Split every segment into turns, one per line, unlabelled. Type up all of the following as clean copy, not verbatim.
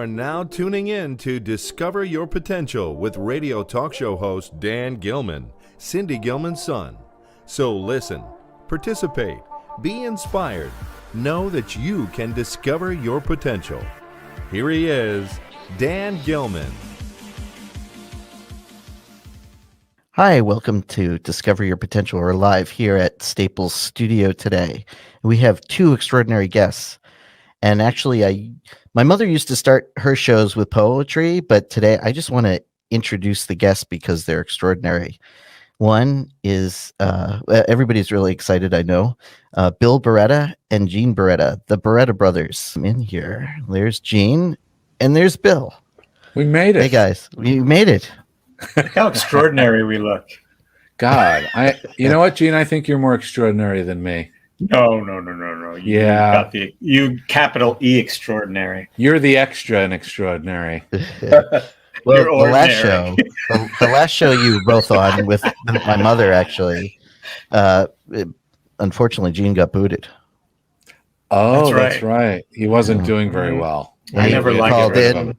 are now tuning in to Discover Your Potential with radio talk show host Dan Gilman, Cindy Gilman's son. So listen, participate, be inspired, know that you can discover your potential. Here he is, Dan Gilman.
Hi, welcome to Discover Your Potential. We're live here at Staples Studio today. We have two extraordinary guests. And actually, my mother used to start her shows with poetry, but today I just want to introduce the guests because they're extraordinary. One is, everybody's really excited, I know, Bill Barretta and Gene Barretta, the Barretta Brothers. I'm in here. There's Gene and there's Bill.
We made it.
Hey, guys, we made it.
Look how extraordinary we look.
God, you know what, Gene? I think you're more extraordinary than me.
No. You capital E extraordinary.
You're the extra and extraordinary.
Well, the last show you were both on with my mother, actually, unfortunately, Gene got booted.
Oh, that's right. He wasn't doing very well.
I never liked it.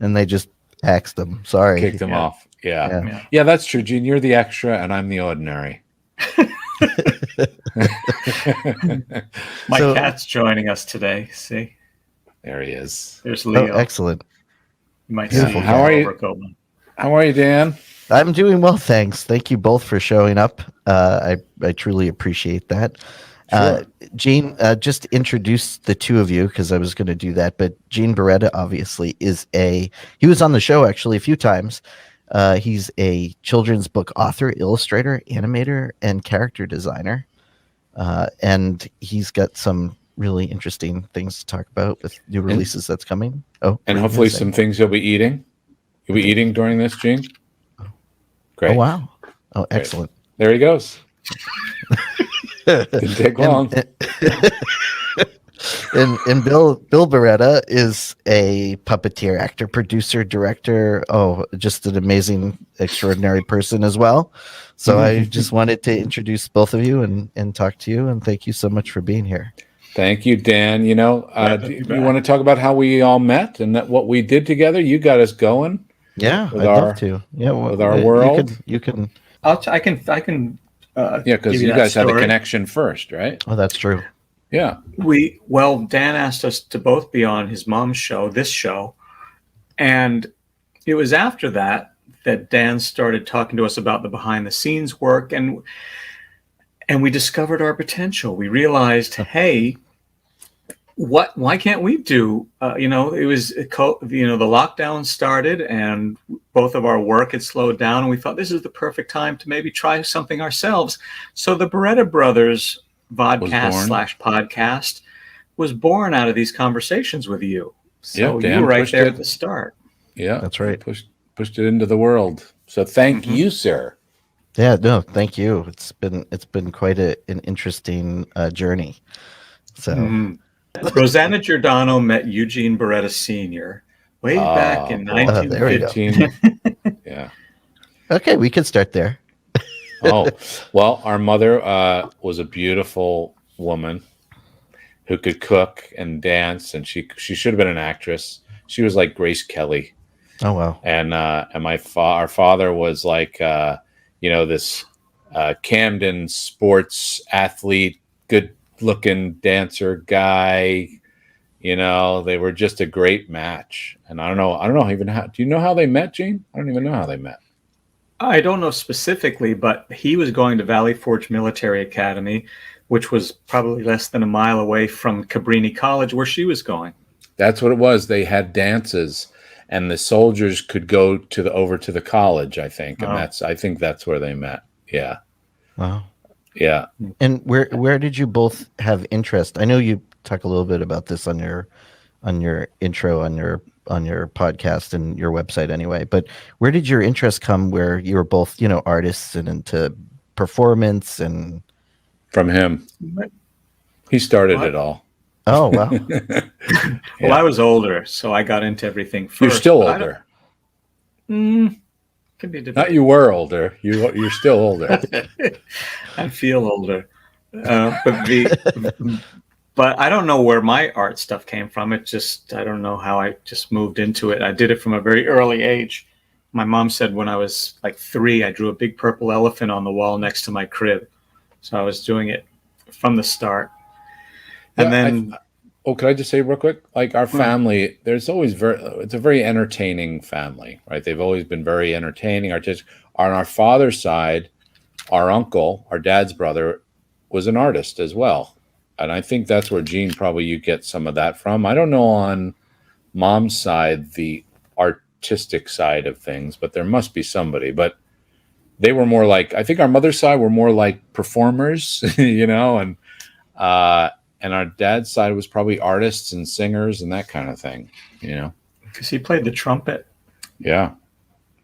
And they just axed him. Sorry.
Kicked him off. Yeah, that's true, Gene. You're the extra and I'm the ordinary.
My cat's joining us today. See,
there he is.
There's Leo.
Oh, excellent.
You might
Beautiful.
see.
How are you? How are you, Dan?
I'm doing well, thanks. Thank you both for showing up. I truly appreciate that.
Sure.
Gene, just introduce the two of you because I was going to do that. But Gene Barretta obviously he was on the show actually a few times. He's a children's book author, illustrator, animator, and character designer. And he's got some really interesting things to talk about with new releases that's coming.
And hopefully some things you'll be eating. You'll be eating during this, Gene? Great.
Oh, wow. Oh, excellent.
There he goes. Didn't take long.
And Bill Barretta is a puppeteer, actor, producer, director. Oh, just an amazing, extraordinary person as well. So I just wanted to introduce both of you and talk to you. And thank you so much for being here.
Thank you, Dan. You know, do you want to talk about how we all met and what we did together? You got us going.
Yeah, I'd love to. Yeah,
with our world.
You can.
I can.
Yeah, because you guys had a connection first, right?
Oh, that's true.
Yeah.
Dan asked us to both be on his mom's show, this show. And it was after that Dan started talking to us about the behind the scenes work. And we discovered our potential. We realized, hey, why can't we do, it was, the lockdown started and both of our work had slowed down. And we thought this is the perfect time to maybe try something ourselves. So the Barretta Brothers vodcast/podcast was born out of these conversations with you. So you were right there at the start.
Yeah,
that's right.
Pushed it into the world. So thank you, sir.
Yeah, no, thank you. It's been quite an interesting journey. So
Rosanna Giordano met Eugene Barretta Sr. way back in 1915.
Yeah.
Okay, we could start there.
Oh, well, our mother was a beautiful woman who could cook and dance, and she should have been an actress. She was like Grace Kelly.
Oh, wow.
And our father was like, this Camden sports athlete, good-looking dancer guy. They were just a great match. And I don't know even how. Do you know how they met, Gene? I don't even know how they met.
I don't know specifically, but he was going to Valley Forge Military Academy, which was probably less than a mile away from Cabrini College, where she was going.
That's what it was. They had dances, and the soldiers could go over to the college, I think, and I think that's where they met. Yeah.
Wow.
Yeah.
And where did you both have interest? I know you talk a little bit about this on your intro on your podcast and your website anyway, but where did your interest come where you were both, artists and into performance? And
from him, he started it all.
Oh, wow.
Well, I was older, so I got into everything first.
You're still older.
Could be debated.
Not you were older. You're still older.
I feel older. But But I don't know where my art stuff came from. I don't know how I just moved into it. I did it from a very early age. My mom said when I was like 3, I drew a big purple elephant on the wall next to my crib. So I was doing it from the start. And then...
can I just say real quick? Like our family, it's a very entertaining family, right? They've always been very entertaining, artistic. On our father's side, our uncle, our dad's brother, was an artist as well. And I think that's where, Gene, probably you get some of that from. I don't know on mom's side, the artistic side of things, but there must be somebody. But they were more like, I think our mother's side were more like performers, and our dad's side was probably artists and singers and that kind of thing,
Because he played the trumpet.
Yeah.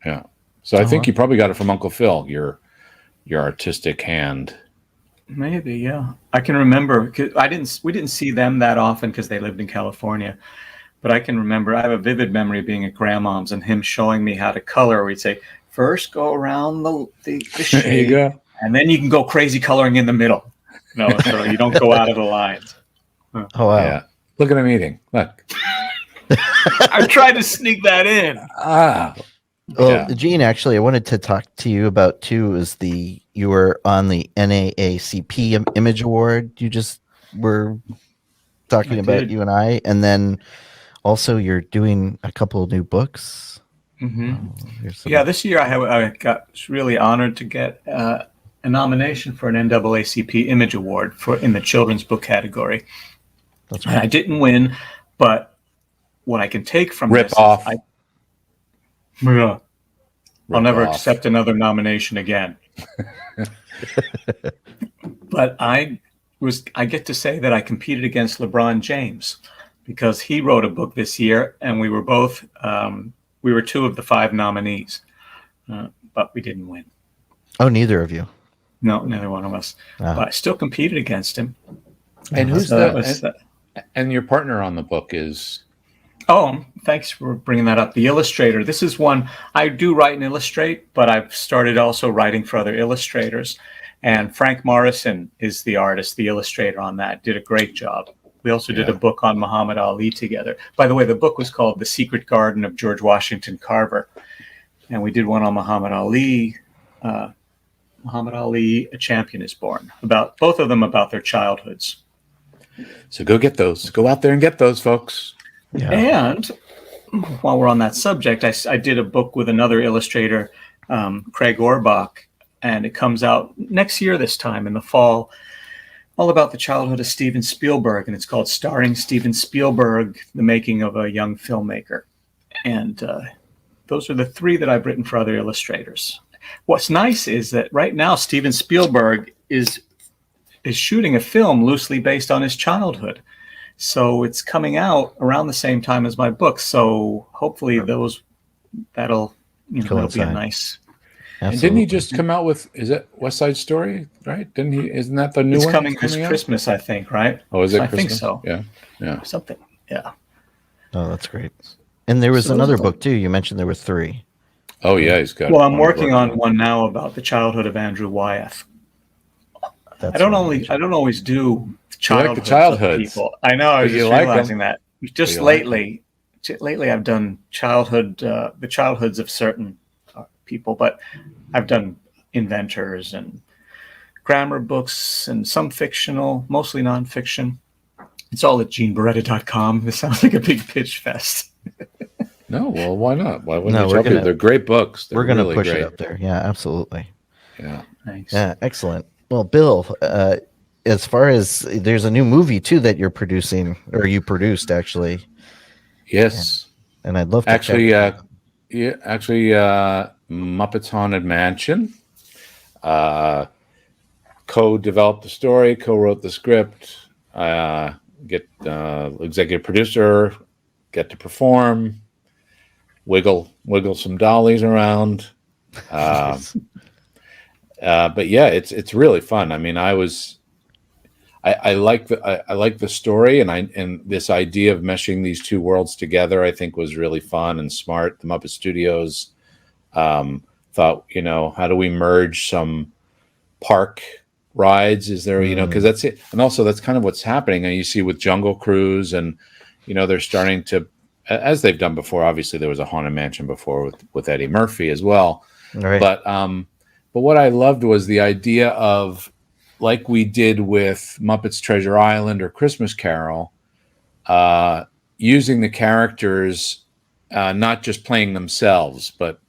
Yeah. So I think you probably got it from Uncle Phil, your artistic hand.
Maybe, yeah. I can remember, we didn't see them that often because they lived in California. But I can remember, I have a vivid memory of being at grandmom's and him showing me how to color. We'd say, first go around the shade,
there you go.
And then you can go crazy coloring in the middle. So you don't go out of the lines.
Oh, wow.
Yeah. Look at him eating. Look.
I tried to sneak that in.
Well,
Yeah.
Gene, actually, I wanted to talk to you about too. You were on the NAACP Image Award. You just were talking about you and I, and then also you're doing a couple of new books.
Yeah, this year I got really honored to get a nomination for an NAACP Image Award in the children's book category.
That's right.
I didn't win, but what I can take from
Rip
this
off.
I'll never accept another nomination again. But I get to say that I competed against LeBron James because he wrote a book this year, and we were both we were 2 of the 5 nominees, but we didn't win.
Oh, neither of you.
No, neither one of us. But I still competed against him.
And who's that? And your partner on the book is...
Oh, thanks for bringing that up. The illustrator. This is one I do write and illustrate, but I've started also writing for other illustrators. And Frank Morrison is the artist, the illustrator on that. Did a great job. We also did a book on Muhammad Ali together. By the way, the book was called The Secret Garden of George Washington Carver. And we did one on Muhammad Ali. Muhammad Ali, A Champion is Born. About both of them about their childhoods.
So go get those. Go out there and get those, folks.
Yeah.
And while we're on that subject, I did a book with another illustrator, Craig Orbach, and it comes out next year this time in the fall, all about the childhood of Steven Spielberg, and it's called Starring Steven Spielberg, The Making of a Young Filmmaker. And those are the 3 that I've written for other illustrators. What's nice is that right now Steven Spielberg is shooting a film loosely based on his childhood. So it's coming out around the same time as my book. So hopefully that'll be a nice.
And didn't he just come out with, is it West Side Story, right? Isn't that the new one?
It's coming this Christmas, I think, right?
Oh, is it
I
Christmas?
think so.
Yeah.
Something, yeah.
Oh, that's great. And there was another book too. You mentioned there were 3.
Oh, yeah, he's got.
Well, I'm working on one now about the childhood of Andrew Wyeth. I don't always do childhoods of people. I know. I was just realizing that. Just lately, I've done the childhoods of certain people, but I've done inventors and grammar books and some fictional, mostly nonfiction. It's all at GeneBarretta.com. This sounds like a big pitch fest.
No, well, why not? Why wouldn't you tell people? They're great books.
We're going to push it up there. Yeah, absolutely.
Yeah.
Thanks.
Yeah, excellent. Well, Bill, as far as there's a new movie too that you're producing, or you produced actually.
Yes.
And I'd love to
Muppets Haunted Mansion. Co-developed the story, co-wrote the script, get executive producer, get to perform, wiggle some dollies around. But yeah, it's really fun. I mean, I like the story, and this idea of meshing these 2 worlds together, I think, was really fun and smart. The Muppet Studios thought, how do we merge some park rides? Is there, because that's it. And also that's kind of what's happening. And you see with Jungle Cruise and, they're starting to, as they've done before, obviously there was a Haunted Mansion before with Eddie Murphy as well.
Right.
But what I loved was the idea of, like we did with Muppets Treasure Island or Christmas Carol, using the characters, not just playing themselves, but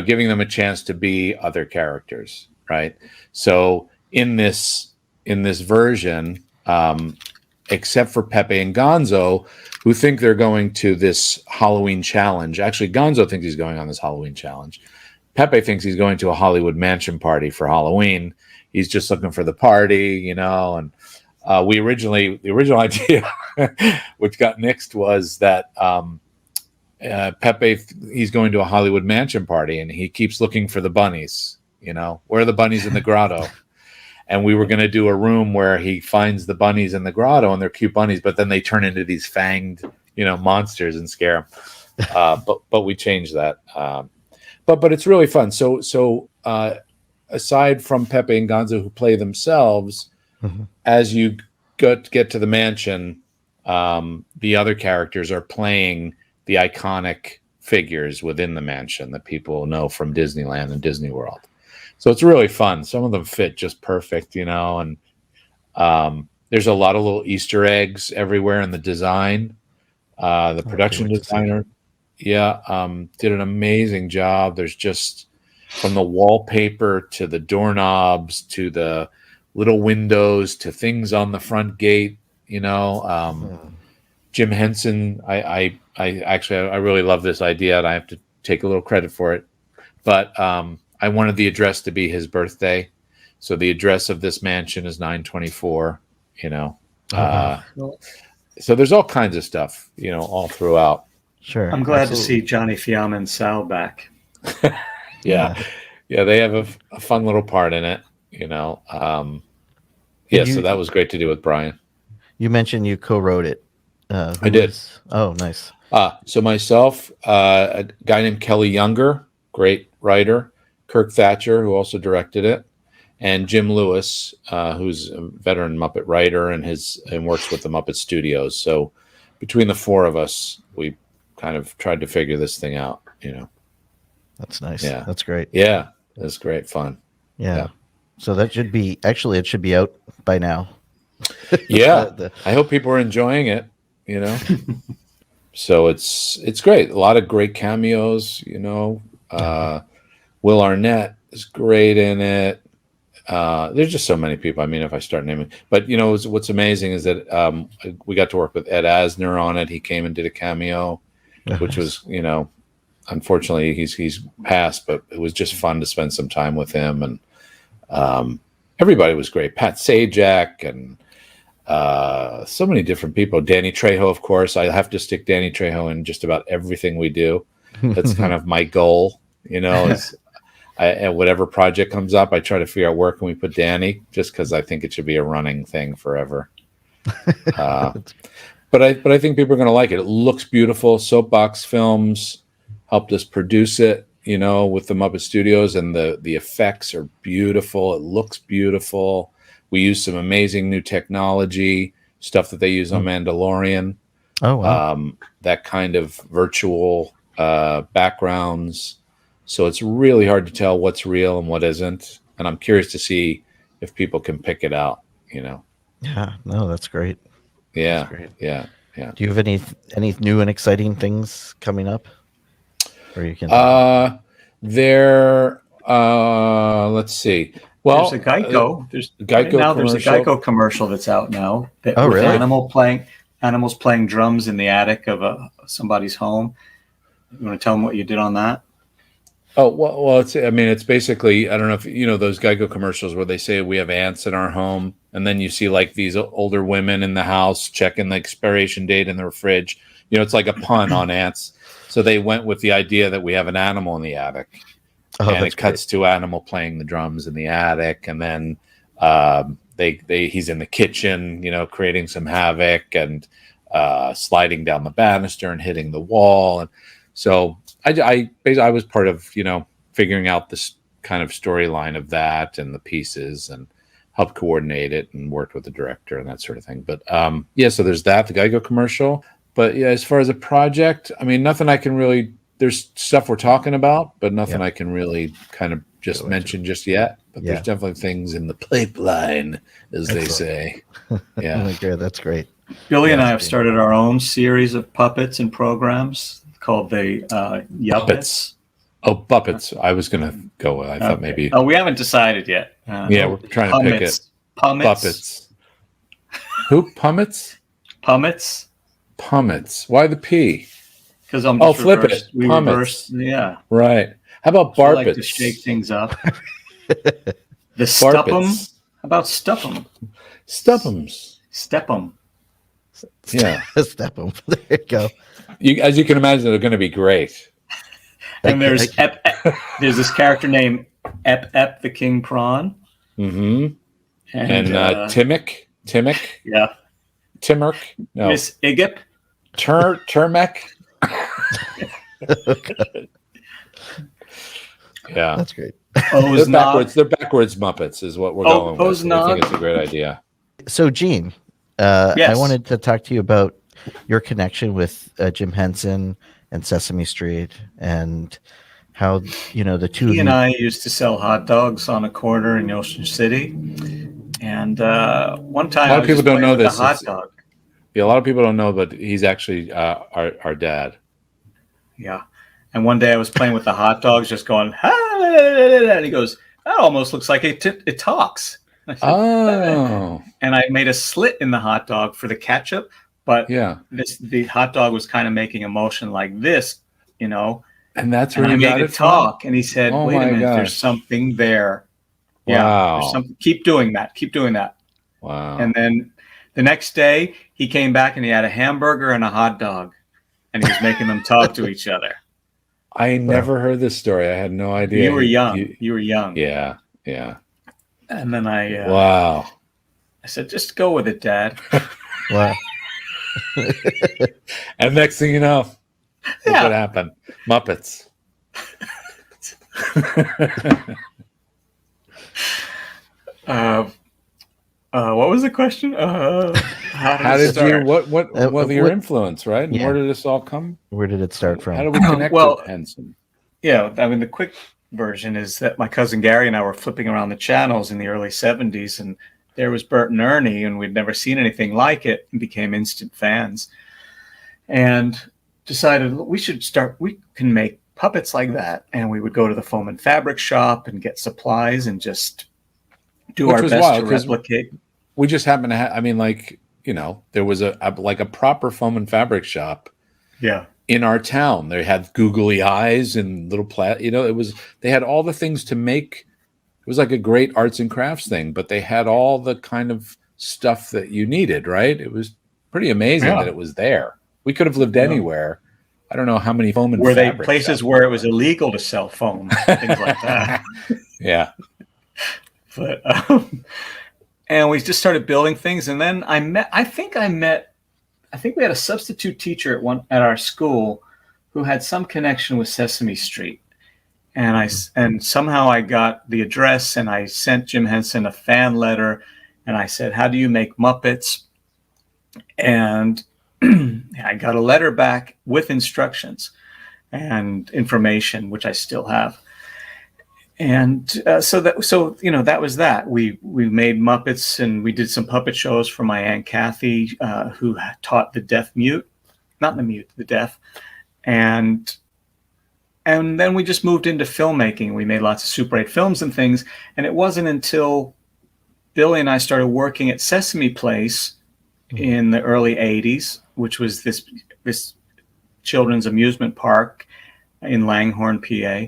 giving them a chance to be other characters, right? So in this version, except for Pepe and Gonzo, who think they're going to this Halloween challenge. Actually, Gonzo thinks he's going on this Halloween challenge. Pepe thinks he's going to a Hollywood mansion party for Halloween. He's just looking for the party, and the original idea, which got nixed, was that Pepe, he's going to a Hollywood mansion party and he keeps looking for the bunnies, where are the bunnies in the grotto? And we were going to do a room where he finds the bunnies in the grotto and they're cute bunnies, but then they turn into these fanged, monsters and scare him. But we changed that. But it's really fun. So aside from Pepe and Gonzo, who play themselves, as you get to the mansion, the other characters are playing the iconic figures within the mansion that people know from Disneyland and Disney World. So it's really fun. Some of them fit just perfect, and there's a lot of little Easter eggs everywhere in the design. The production designer, did an amazing job. There's just, from the wallpaper to the doorknobs to the little windows to things on the front gate, Jim Henson, I really love this idea, and I have to take a little credit for it. But I wanted the address to be his birthday, so the address of this mansion is 924. So there's all kinds of stuff, all throughout.
Sure,
I'm glad to see Johnny Fiamma and Sal back.
Yeah, they have a fun little part in it. So that was great to do with Brian.
You mentioned you co-wrote it.
I did.
Oh, nice.
So myself, a guy named Kelly Younger, great writer, Kirk Thatcher, who also directed it, and Jim Lewis, who's a veteran Muppet writer and works with the Muppet Studios. So between the four of us, we kind of tried to figure this thing out.
That's nice.
Yeah,
that's great.
Yeah, that's great fun.
Yeah. So that should be it should be out by now.
Yeah, I hope people are enjoying it. So it's great. A lot of great cameos. Will Arnett is great in it. There's just so many people. I mean, if I start naming, but what's amazing is that we got to work with Ed Asner on it. He came and did a cameo, which was, unfortunately he's passed, but it was just fun to spend some time with him, and everybody was great. Pat Sajak and so many different people. Danny Trejo, of course. I have to stick Danny Trejo in just about everything we do. That's kind of my goal, is and whatever project comes up, I try to figure out where can we put Danny, just because I think it should be a running thing forever. But I think people are going to like it. It looks beautiful. Soapbox Films helped us produce it, with the Muppet Studios, and the effects are beautiful. It looks beautiful. We use some amazing new technology, stuff that they use on Mandalorian.
Oh, wow.
That kind of virtual backgrounds. So it's really hard to tell what's real and what isn't. And I'm curious to see if people can pick it out,
Yeah, no, that's great.
Yeah,
that's great.
Yeah.
Do you have any new and exciting things coming up? Or you can
let's see. Well,
there's a Geico. There's a Geico commercial that's out now.
Really?
Animals playing drums in the attic of somebody's home. You want to tell them what you did on that?
Oh, well, it's basically, I don't know if those Geico commercials where they say we have ants in our home, and then you see like these older women in the house checking the expiration date in their fridge. It's like a pun on ants. So they went with the idea that we have an animal in the attic. And it cuts to animal playing the drums in the attic, and then he's in the kitchen, creating some havoc and sliding down the banister and hitting the wall. And so I was part of figuring out this kind of storyline of that and the pieces, and helped coordinate it and worked with the director and that sort of thing. But yeah, so there's that, the Geico commercial. But yeah, as far as a project, I mean, nothing I can really, there's stuff we're talking about, but nothing I can really kind of just mention just yet. But there's definitely things in the pipeline, as they say. Yeah.
Okay, that's great.
Billy and I have started our own series of puppets and programs called the Yuppets.
Oh, Puppets. I was going to go with, I thought maybe.
Oh, we haven't decided yet.
Yeah, we're trying to pick it. Puppets. Who? Pummets?
Pummets.
Pummets. Why the P?
Because I'm
just flip it.
We reversed. Yeah.
Right. How about
Barpets?
Barpets?
Like to shake things up. The Stupp'em. How about Stupp'em?
Stupp'ems.
Step'em.
Yeah.
Step'em. There you go.
As you can imagine, they're going to be great.
And there's there's this character named Ep the King Prawn.
Mm-hmm. And Timmick.
Yeah.
Timurk. No.
Miss Igip.
Termek. Yeah.
That's great.
They're backwards Muppets is what we're going with. I think it's a great idea.
So, Gene, I wanted to talk to you about your connection with Jim Henson and Sesame Street and how, the two
He and I used to sell hot dogs on a corner in Ocean City. And one time
a lot of people don't know this.
Hot dog.
Yeah, a lot of people don't know, but he's actually our dad.
Yeah. And one day I was playing with the hot dogs, just going, and he goes, that almost looks like it talks. I said,
oh.
And I made a slit in the hot dog for the ketchup, but the hot dog was kind of making a motion like this,
And that's where
I
you
made
got
it talk. And he said,
oh
wait a minute,
gosh.
There's something there.
Wow.
Yeah, keep doing that. Keep doing that.
Wow.
And then the next day he came back and he had a hamburger and a hot dog, and he was making them talk to each other.
I never heard this story. I had no idea.
You were young. You were young.
Yeah. Yeah.
And then I said, just go with it, Dad.
Wow.
And next thing you know, look what happened. Muppets.
What was the question?
How did you? What was your influence, right? And where did this all come?
Where did it start from?
How did we connect with Henson?
Yeah, I mean, the quick version is that my cousin Gary and I were flipping around the channels in the early 70s, and there was Bert and Ernie, and we'd never seen anything like it, and became instant fans. And decided we can make puppets like that. And we would go to the foam and fabric shop and get supplies and just do our best to replicate.
We just happened to have, there was a proper foam and fabric shop.
Yeah.
In our town. They had googly eyes and little they had all the things to make. It was like a great arts and crafts thing, but they had all the kind of stuff that you needed, right? It was pretty amazing that it was there. We could have lived anywhere. I don't know how many foam and fabric. Were they
places where it was illegal to sell foam, things like that?
Yeah.
But and we just started building things, and then I think we had a substitute teacher at our school who had some connection with Sesame Street. And somehow I got the address, and I sent Jim Henson a fan letter, and I said, how do you make Muppets? And I got a letter back with instructions and information, which I still have. And so that was that. We made Muppets, and we did some puppet shows for my Aunt Kathy, who taught the deaf. And then we just moved into filmmaking. We made lots of Super 8 films and things. And it wasn't until Billy and I started working at Sesame Place in the early 80s, which was this children's amusement park in Langhorne, PA.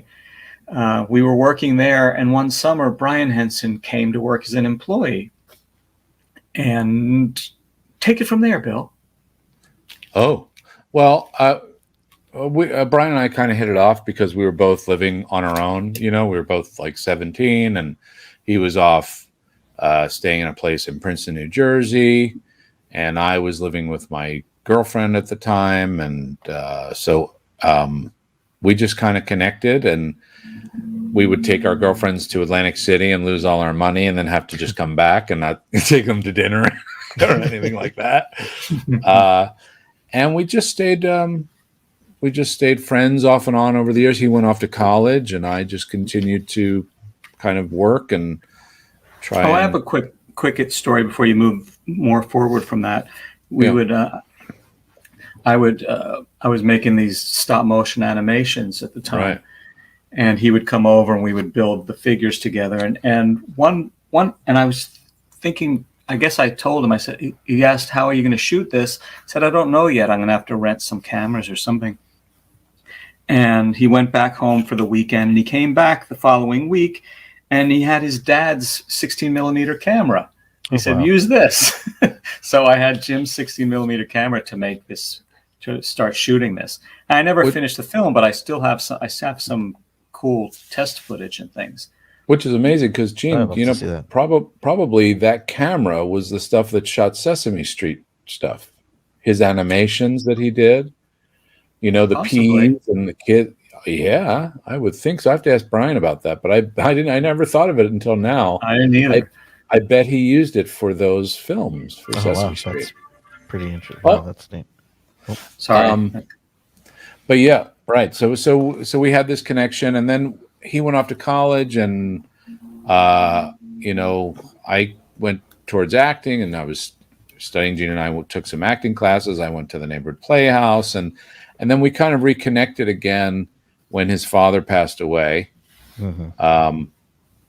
We were working there, and one summer, Brian Henson came to work as an employee. And take it from there, Bill.
Oh, well, Brian and I kind of hit it off because we were both living on our own. We were both like 17, and he was off staying in a place in Princeton, New Jersey, and I was living with my girlfriend at the time. And so we just kind of connected, and we would take our girlfriends to Atlantic City and lose all our money and then have to just come back and not take them to dinner or anything like that. And we just stayed friends off and on over the years. He went off to college and I just continued to kind of work and try.
I have a quick story before you move more forward from that. I was making these stop motion animations at the time.
Right.
And he would come over and we would build the figures together. And one, and I was thinking, I guess I told him, I said, he asked, how are you going to shoot this? I said, I don't know yet. I'm going to have to rent some cameras or something. And he went back home for the weekend and he came back the following week and he had his dad's 16 millimeter camera. He said, use this. So I had Jim's 16 millimeter camera to start shooting this. And I never finished the film, but I still have some cool test footage and things.
Which is amazing because Gene, probably that camera was the stuff that shot Sesame Street stuff. His animations that he did, the peas and the kid. Yeah, I would think so. I have to ask Brian about that, but I never thought of it until now.
I didn't either.
I bet he used it for those films for Sesame Street.
That's pretty interesting.
Well,
that's neat.
Oh. Sorry.
But yeah, right. So we had this connection, and then he went off to college, and I went towards acting, and I was studying. Gene and I took some acting classes. I went to the neighborhood playhouse, and then we kind of reconnected again when his father passed away. Mm-hmm.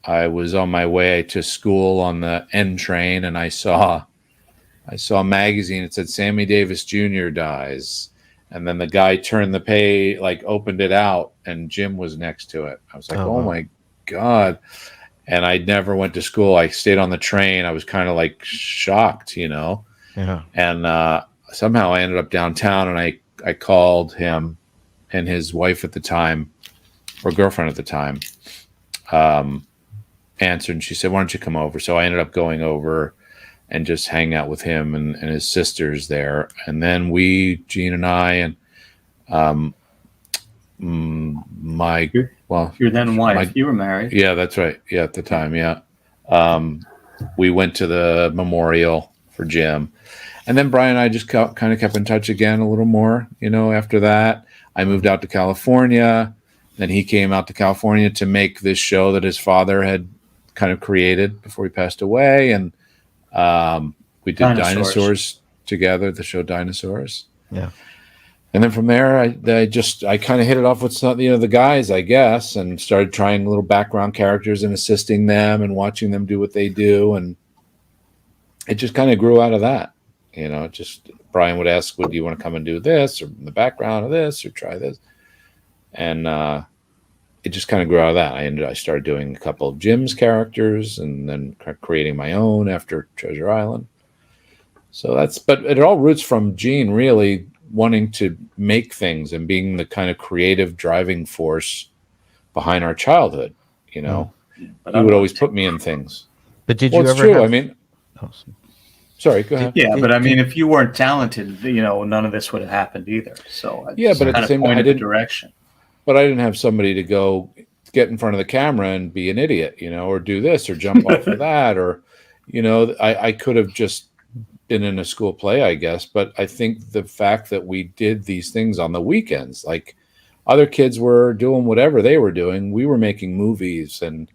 I was on my way to school on the N train, and I saw a magazine. It said Sammy Davis Jr. dies. And then the guy turned the page, opened it out, and Jim was next to it. I was like, oh my God. And I never went to school. I stayed on the train. I was kind of shocked, Yeah. And somehow I ended up downtown, and I called him and his wife at the time, or girlfriend at the time, answered, and she said, why don't you come over? So I ended up going over and just hang out with him and his sisters there. And then Gene and I, and
your then wife, you were married.
Yeah, that's right. Yeah, at the time. Yeah. We went to the memorial for Jim. And then Brian and I just kind of kept in touch again a little more, after that. I moved out to California. Then he came out to California to make this show that his father had kind of created before he passed away. And we did Dinosaurs together, the show Dinosaurs.
Yeah.
And then from there, I kind of hit it off with some, the guys, I guess, and started trying little background characters and assisting them and watching them do what they do. And it just kind of grew out of that. Brian would ask, do you want to come and do this or in the background of this or try this? And it just kind of grew out of that. I started doing a couple of Jim's characters and then creating my own after Treasure Island. But it all roots from Gene really wanting to make things and being the kind of creative driving force behind our childhood. But he would always put me in things.
But did you ever?
It's true. Sorry, go ahead.
Yeah, but if you weren't talented, none of this would have happened either. So
but at the same time, I didn't
direction.
But I didn't have somebody to go get in front of the camera and be an idiot, or do this or jump off of that, or, I could have just been in a school play, I guess. But I think the fact that we did these things on the weekends, other kids were doing whatever they were doing, we were making movies, and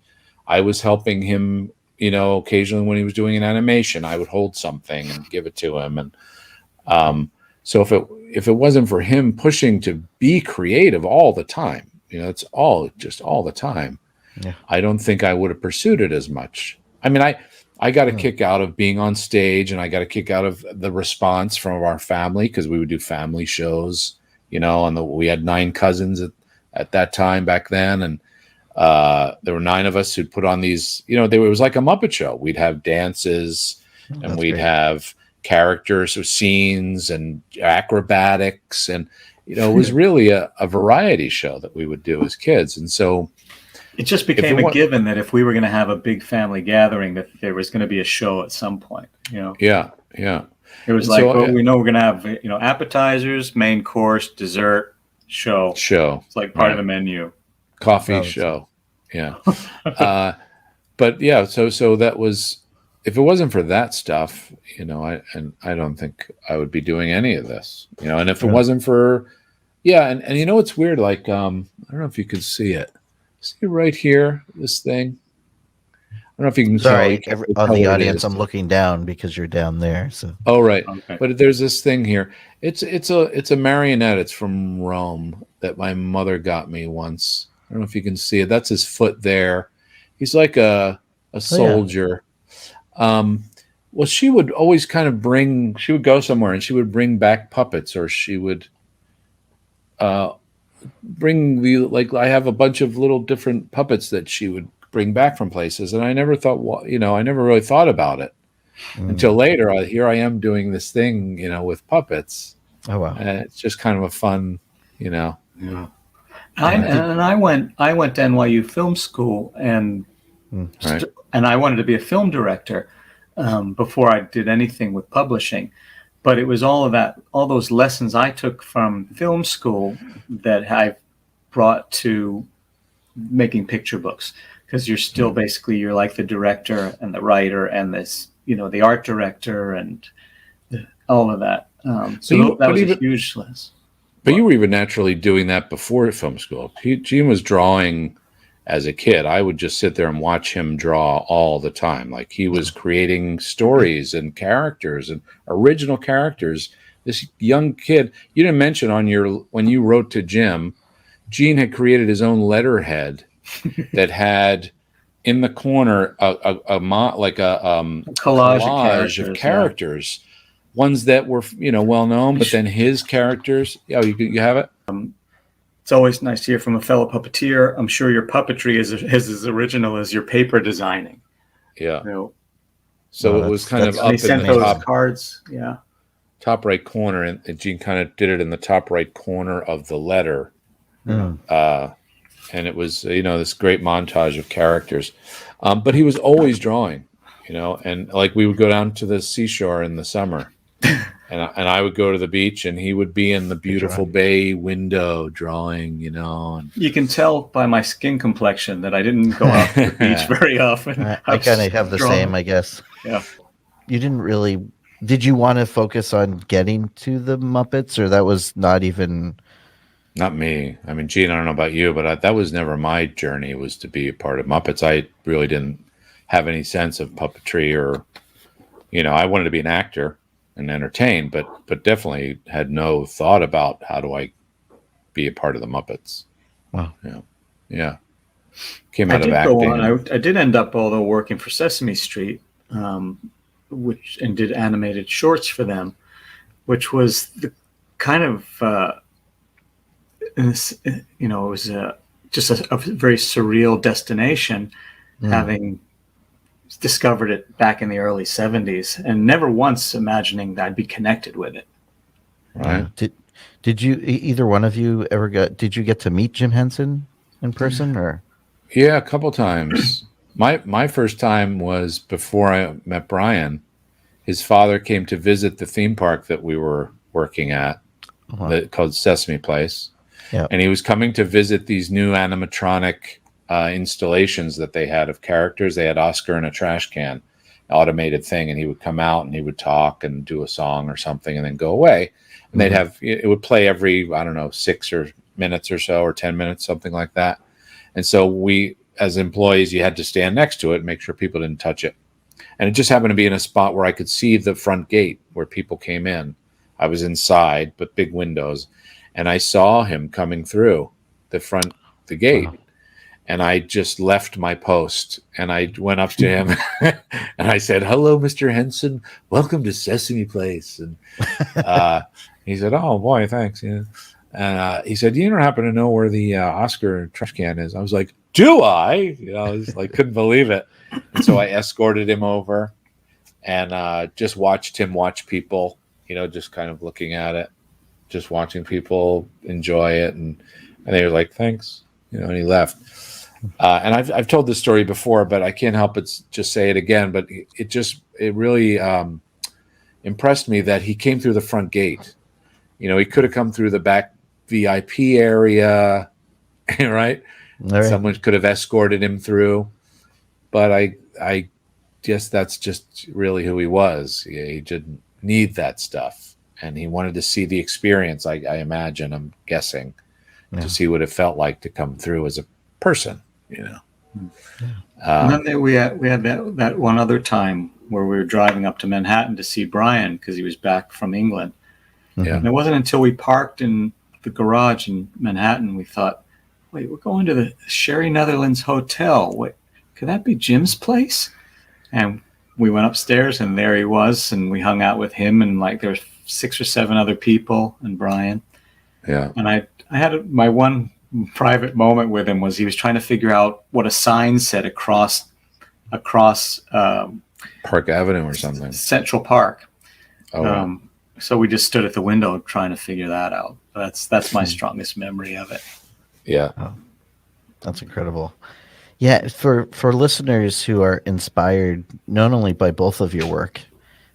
I was helping him, occasionally when he was doing an animation, I would hold something and give it to him. And so if it wasn't for him pushing to be creative all the time, it's all the time. Yeah. I don't think I would have pursued it as much. I got a kick out of being on stage, and I got a kick out of the response from our family, because we would do family shows, and we had 9 cousins at that time back then. And there were 9 of us who'd put on these, it was like a Muppet show. We'd have dances and we'd have characters or scenes and acrobatics, and it was really a variety show that we would do as kids. And so
it just became a given that if we were going to have a big family gathering, that there was going to be a show at some point.
Yeah
It was we know we're going to have appetizers, main course, dessert, show. It's like part of the menu.
Coffee show. Yeah. But yeah, so that was, if it wasn't for that stuff, I don't think I would be doing any of this, and if it wasn't for, and it's weird, like, I don't know if you can see it. See right here, this thing. I don't know if you can
Sorry,
tell
on the
what it
audience,
is.
I'm looking down because you're down there. So.
Oh, right.
Okay.
But there's this thing here. It's a marionette. It's from Rome that my mother got me once. I don't know if you can see it. That's his foot there. He's like a soldier. Well, she would always kind of she would go somewhere and she would bring back puppets, or she would bring I have a bunch of little different puppets that she would bring back from places. And I never thought, I never really thought about it until later. Here I am doing this thing, with puppets.
Oh, wow.
And it's just kind of a fun,
Yeah. I went to NYU Film School, and
Right.
and I wanted to be a film director before I did anything with publishing. But it was all those lessons I took from film school that I brought to making picture books, because you're still basically, you're like the director and the writer and this, the art director and all of that. So that was a huge lesson.
But you were even naturally doing that before film school. Gene was drawing as a kid. I would just sit there and watch him draw all the time. Like, he was creating stories and characters and original characters. This young kid, you didn't mention when you wrote to Jim, Gene had created his own letterhead that had in the corner a collage of characters. Ones that were, well known, but then his characters. Yeah, you have it.
It's always nice to hear from a fellow puppeteer. I'm sure your puppetry is as original as your paper designing.
Yeah. So it was kind of up
in the top cards. Yeah.
Top right corner, and Gene kind of did it in the top right corner of the letter. And it was, this great montage of characters. But he was always drawing, and like, we would go down to the seashore in the summer. And I would go to the beach, and he would be in the beautiful bay window drawing, And
you can tell by my skin complexion that I didn't go out to the beach very often.
I kind of have the same, I guess.
Yeah.
You didn't really. Did you want to focus on getting to the Muppets, or that was not even?
Not me. I mean, Gene, I don't know about you, but that was never my journey, was to be a part of Muppets. I really didn't have any sense of puppetry, or, I wanted to be an actor and entertain, but definitely had no thought about how do I be a part of the Muppets.
Wow.
Yeah. Came out of acting.
I did end up, although, working for Sesame Street, and did animated shorts for them, which was the kind of, it was just a very surreal destination, having discovered it back in the early 70s and never once imagining that I'd be connected with it.
Right.
Did you, either one of you did you get to meet Jim Henson in person, or?
Yeah, a couple times. My first time was before I met Brian. His father came to visit the theme park that we were working at, called Sesame Place.
Yeah.
And he was coming to visit these new animatronic installations that they had of characters. They had Oscar in a trash can, automated thing, and he would come out and he would talk and do a song or something and then go away. And they'd have, it would play every, 6 minutes or so, or 10 minutes, something like that. And so we, as employees, you had to stand next to it and make sure people didn't touch it. And it just happened to be in a spot where I could see the front gate where people came in. I was inside, but big windows. And I saw him coming through the gate. Wow. And I just left my post and I went up to him and I said, "Hello, Mr. Henson. Welcome to Sesame Place." And he said, "Oh boy, thanks." Yeah. And he said, "You don't happen to know where the Oscar trash can is?" I was like, "Do I?" I was like, couldn't believe it. And so I escorted him over and just watched him watch people, just kind of looking at it, just watching people enjoy it. And they were like, "Thanks," and he left. And I've told this story before, but I can't help but just say it again. But it really impressed me that he came through the front gate. He could have come through the back VIP area, right?
All right.
Someone could have escorted him through, but I guess that's just really who he was. He didn't need that stuff, and he wanted to see the experience. I imagine, I'm guessing,
Yeah.
to see what it felt like to come through as a person.
And then we had that one other time where we were driving up to Manhattan to see Brian because he was back from England.
Yeah.
And it wasn't until we parked in the garage in Manhattan we thought, wait, we're going to the Sherry Netherlands Hotel. Wait, could that be Jim's place? And we went upstairs and there he was, and we hung out with him, and like there were 6 or 7 other people and Brian.
Yeah.
And I had my one private moment with him was he was trying to figure out what a sign said across
Park Avenue or something.
Central Park.
Oh, right.
So we just stood at the window trying to figure that out. That's my strongest memory of it.
Yeah.
Oh, that's incredible. Yeah, for listeners who are inspired not only by both of your work,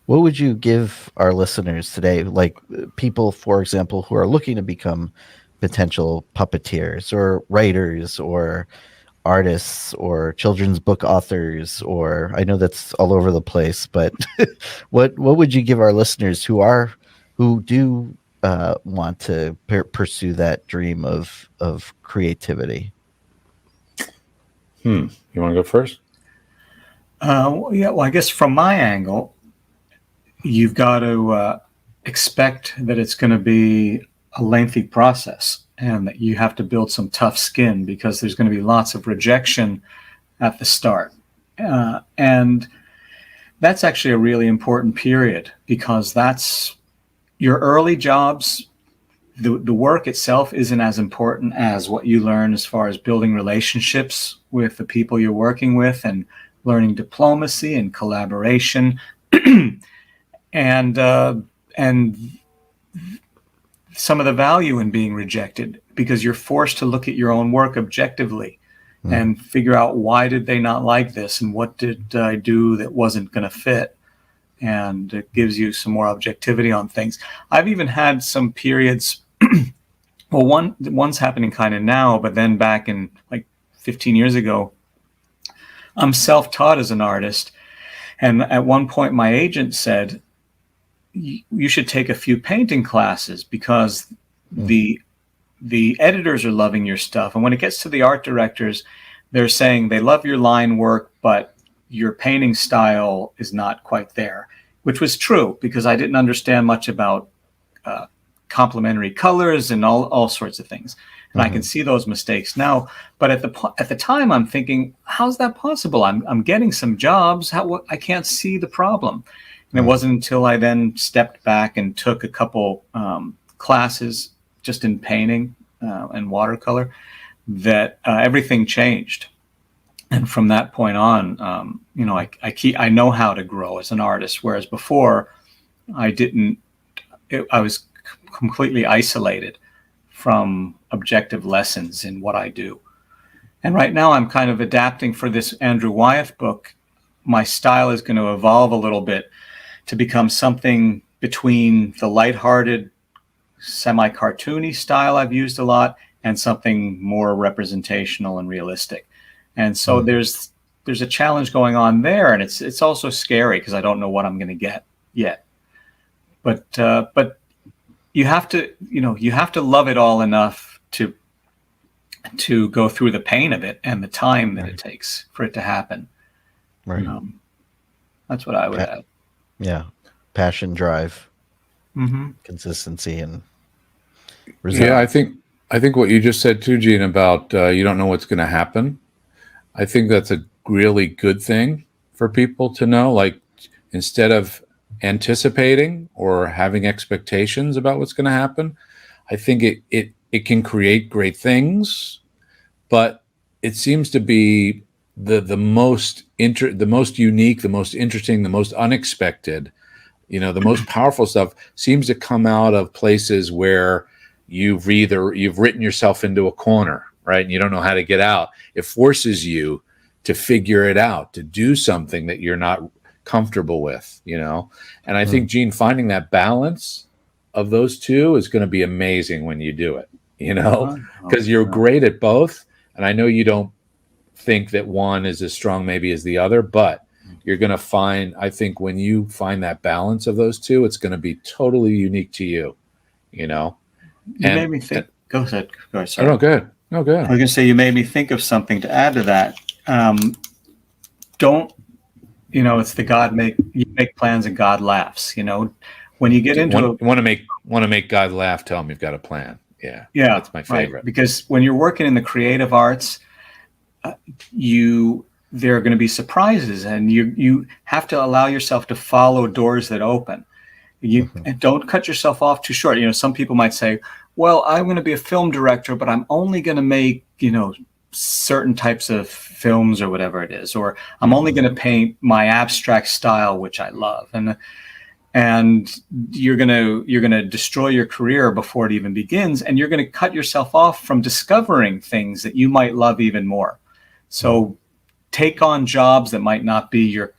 what would you give our listeners today, like people, for example, who are looking to become potential puppeteers or writers or artists or children's book authors, or I know that's all over the place, but what would you give our listeners who do want to pursue that dream of creativity?
You want to go first?
Well, I guess from my angle, you've got to expect that it's going to be a lengthy process and that you have to build some tough skin because there's going to be lots of rejection at the start. And that's actually a really important period because that's your early jobs. The work itself isn't as important as what you learn as far as building relationships with the people you're working with and learning diplomacy and collaboration and some of the value in being rejected because you're forced to look at your own work objectively and figure out why did they not like this and what did I do that wasn't going to fit. And it gives you some more objectivity on things. I've even had some periods, well, one's happening kind of now, but then back in like 15 years ago, I'm self-taught as an artist. And at one point my agent said, you should take a few painting classes because the editors are loving your stuff. And when it gets to the art directors, they're saying they love your line work, but your painting style is not quite there, which was true because I didn't understand much about complementary colors and all sorts of things. And I can see those mistakes now. But at the time, I'm thinking, how's that possible? I'm getting some jobs. I can't see the problem. And it wasn't until I then stepped back and took a couple classes just in painting and watercolor that everything changed. And from that point on, I know how to grow as an artist, whereas before I didn't. I was completely isolated from objective lessons in what I do. And right now I'm kind of adapting for this Andrew Wyeth book. My style is going to evolve a little bit to become something between the lighthearted, semi-cartoony style I've used a lot and something more representational and realistic. And so there's a challenge going on there, and it's also scary because I don't know what I'm going to get yet. But you have to love it all enough to go through the pain of it and the time that it takes for it to happen.
Right.
That's what I would add.
Yeah, passion, drive, consistency, and
resolve. Yeah, I think what you just said too, Gene, about you don't know what's going to happen. I think that's a really good thing for people to know. Like, instead of anticipating or having expectations about what's going to happen, I think it can create great things, but it seems to be the most unique, the most interesting, the most unexpected, the most powerful stuff seems to come out of places where you've written yourself into a corner, right? And you don't know how to get out. It forces you to figure it out, to do something that you're not comfortable with, And I think, Gene, finding that balance of those two is going to be amazing when you do it, because you're great at both, And I know you don't think that one is as strong maybe as the other, but you're going to find, I think when you find that balance of those two, it's going to be totally unique to you, you know?
You made me think. Go ahead. Sorry.
Oh, no, good. No, good.
I was going to say, you made me think of something to add to that. Don't, it's the you make plans and God laughs, when you get into
want to make God laugh, tell him you've got a plan. Yeah. That's my favorite.
Right. Because when you're working in the creative arts, there are going to be surprises, and you have to allow yourself to follow doors that open. You don't cut yourself off too short. Some people might say, well, I'm going to be a film director, but I'm only going to make, certain types of films or whatever it is, or I'm only going to paint my abstract style, which I love. And you're going to destroy your career before it even begins. And you're going to cut yourself off from discovering things that you might love even more. So take on jobs that might not be your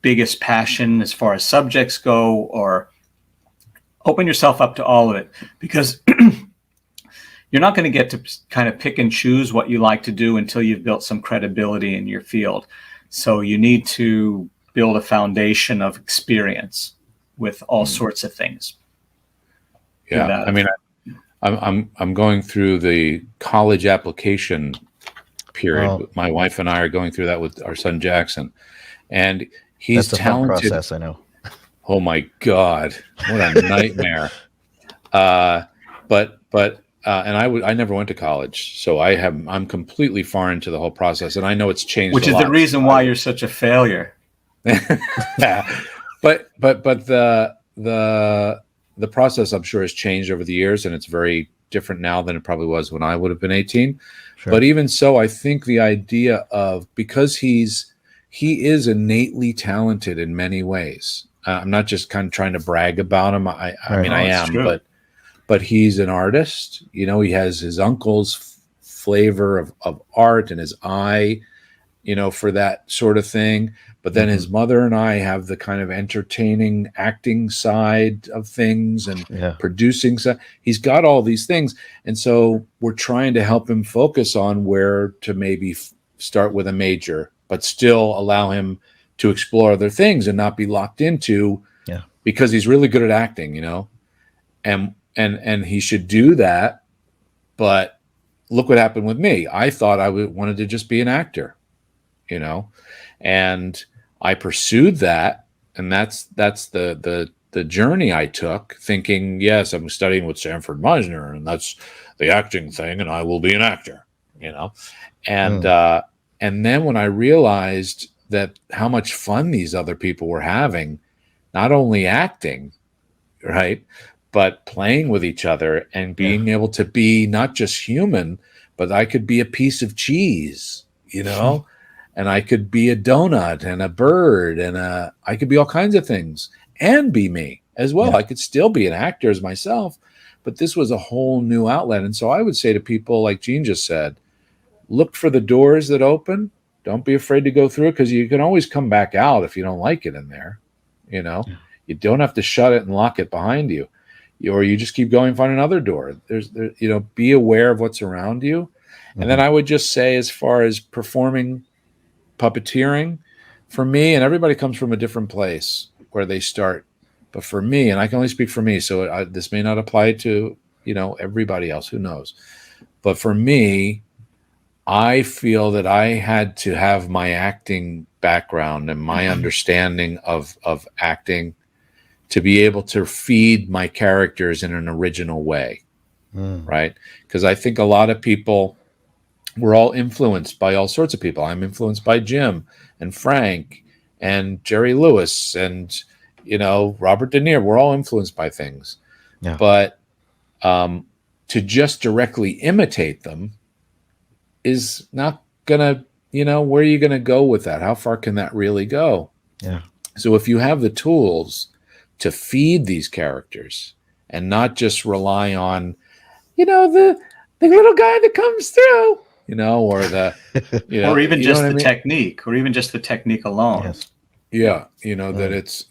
biggest passion as far as subjects go, or open yourself up to all of it, because you're not going to get to kind of pick and choose what you like to do until you've built some credibility in your field. So you need to build a foundation of experience with all sorts of things.
Yeah. I mean, I'm going through the college application period.
Oh.
My wife and I are going through that with our son Jackson, and he's
That's a
talented.
fun process, I know.
Oh my God, what a nightmare! And I never went to college, so I'm completely foreign to the whole process, and I know it's changed.
Which is the reason why you're such a failure.
but the process, I'm sure, has changed over the years, and it's very different now than it probably was when I would have been 18. Sure. But even so, I think the idea of, because he is innately talented in many ways. I'm not just kind of trying to brag about him. I am, true. But he's an artist. He has his uncle's flavor of art and his eye, for that sort of thing. But then his mother and I have the kind of entertaining acting side of things and producing side. He's got all these things. And so we're trying to help him focus on where to maybe start with a major, but still allow him to explore other things and not be locked into, because he's really good at acting, and he should do that. But look what happened with me. I thought I wanted to just be an actor, and I pursued that. And that's the journey I took, thinking, yes, I'm studying with Sanford Meisner, and that's the acting thing, and I will be an actor, and then when I realized that how much fun these other people were having, not only acting, right, but playing with each other and being able to be not just human, but I could be a piece of cheese, and I could be a donut and a bird, and I could be all kinds of things and be me as well. Yeah. I could still be an actor as myself, but this was a whole new outlet. And so I would say to people, like Gene just said, look for the doors that open. Don't be afraid to go through it, because you can always come back out if you don't like it in there. You don't have to shut it and lock it behind you, or you just keep going, find another door. Be aware of what's around you. And then I would just say, as far as performing puppeteering, for me, and everybody comes from a different place where they start, but for me, and I can only speak for me, so this may not apply to everybody else, who knows, but for me, I feel that I had to have my acting background and my understanding of acting to be able to feed my characters in an original way, right? Because I think a lot of people, we're all influenced by all sorts of people. I'm influenced by Jim and Frank and Jerry Lewis and, Robert De Niro. We're all influenced by things. Yeah. But to just directly imitate them is not gonna, where are you gonna go with that? How far can that really go? Yeah. So if you have the tools to feed these characters and not just rely on, the little guy that comes through, or the,
or even just the technique, or even just the technique alone.
Yes.
Yeah. That it's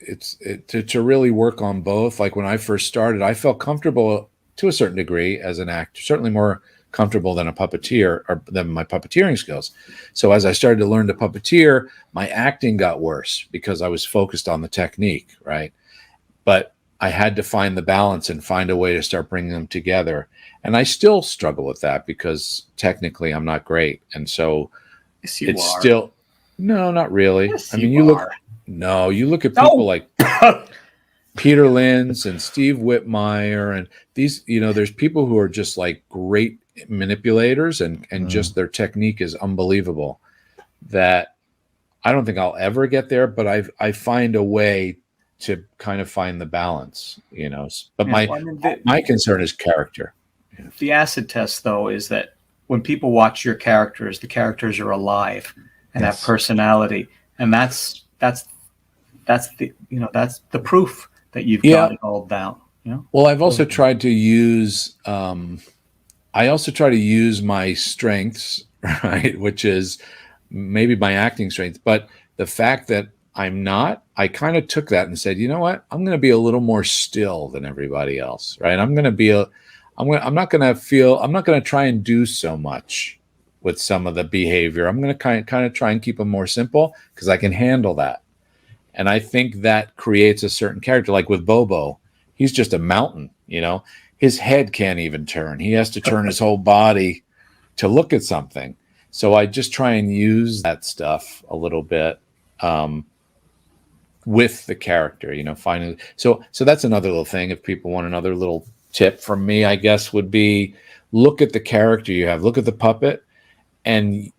to really work on both. Like when I first started, I felt comfortable to a certain degree as an actor, certainly more comfortable than a puppeteer or than my puppeteering skills. So as I started to learn to puppeteer, my acting got worse because I was focused on the technique, right? But I had to find the balance and find a way to start bringing them together. And I still struggle with that because technically I'm not great. And so
Yes, you
it's
are.
still, no, not really.
Yes,
I mean,
you
you
are.
look at people like Peter Linz and Steve Whitmire and these, there's people who are just like great manipulators and just their technique is unbelievable that I don't think I'll ever get there, but I find a way to kind of find the balance, but my concern is character.
The acid test though is that when people watch your characters, the characters are alive and have personality. And that's the, that's the proof that you've got it all down.
Well, I've also tried to use, my strengths, right, which is maybe my acting strength, but the fact that I'm not, I kind of took that and said, you know what, I'm going to be a little more still than everybody else, right? I'm not going to try and do so much with some of the behavior. I'm going to kind of try and keep them more simple because I can handle that. And I think that creates a certain character. Like with Bobo, he's just a mountain, his head can't even turn. He has to turn his whole body to look at something. So I just try and use that stuff a little bit with the character, finding. So that's another little thing. If people want another little tip from me, I guess would be look at the character you have, look at the puppet, and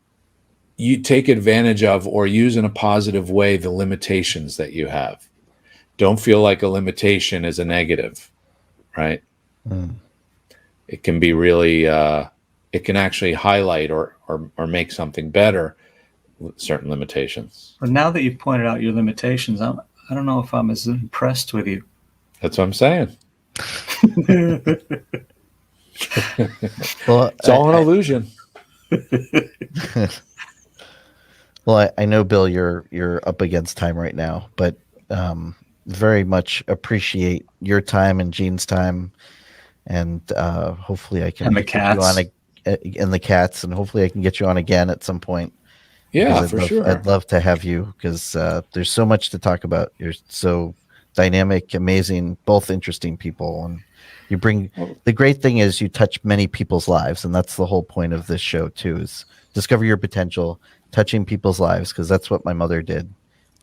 you take advantage of or use in a positive way the limitations that you have. Don't feel like a limitation is a negative, right? It can be really, it can actually highlight or make something better with certain limitations.
But now that you've pointed out your limitations, I don't know if I'm as impressed with you.
That's what I'm saying.
Well,
it's all an illusion.
Well, I know, Bill, you're up against time right now, but very much appreciate your time and Gene's time, and hopefully I can
get you on
and the cats, and hopefully I can get you on again at some point.
Yeah, for sure.
I'd love to have you because there's so much to talk about. You're so dynamic, amazing, both interesting people, and you bring. The great thing is you touch many people's lives, and that's the whole point of this show too: is discover your potential, touching people's lives, because that's what my mother did.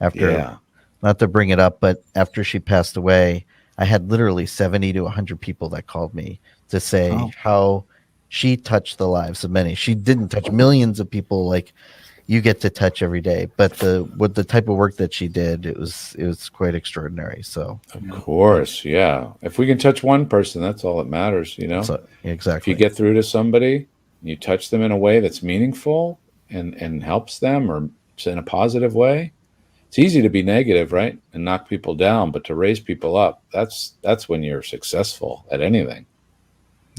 After, not to bring it up, but after she passed away, I had literally 70 to 100 people that called me to say how she touched the lives of many. She didn't touch millions of people like you get to touch every day, but with the type of work that she did, it was quite extraordinary. So
of course, yeah. If we can touch one person, that's all that matters,
So, exactly.
If you get through to somebody, you touch them in a way that's meaningful and helps them, or in a positive way. It's easy to be negative, right, and knock people down, but to raise people up, that's when you're successful at anything.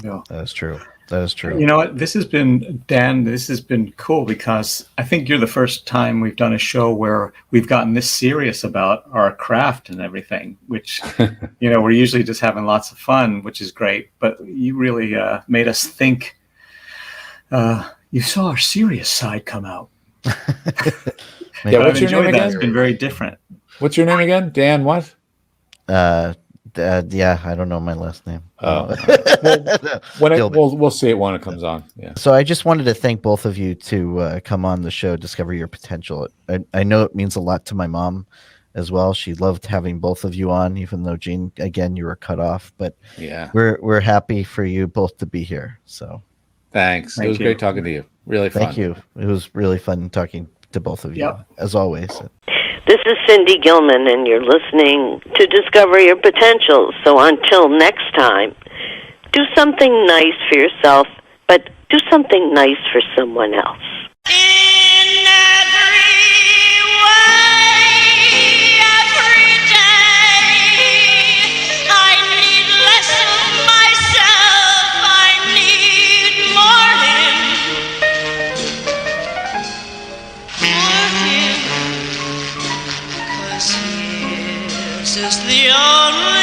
Yeah,
that is true. That is true.
You know what? This has been, Dan, this has been cool because I think you're the first time we've done a show where we've gotten this serious about our craft and everything, which, we're usually just having lots of fun, which is great. But you really made us think. You saw our serious side come out.
What's your name again?
It's been very different.
What's your name again? Dan what?
Yeah, I don't know my last name.
We'll see it when it comes on. Yeah.
So I just wanted to thank both of you to come on the show, Discover Your Potential. I know it means a lot to my mom as well. She loved having both of you on, even though Gene, again, you were cut off. But
yeah,
we're happy for you both to be here. So
thanks. It was great talking to you. Really fun.
Thank you. It was really fun talking to both of you, as always.
This is Cindy Gilman, and you're listening to Discover Your Potential. So until next time, do something nice for yourself, but do something nice for someone else. In every way, every day, I need less of myself, I need more him. 'Cause his is the only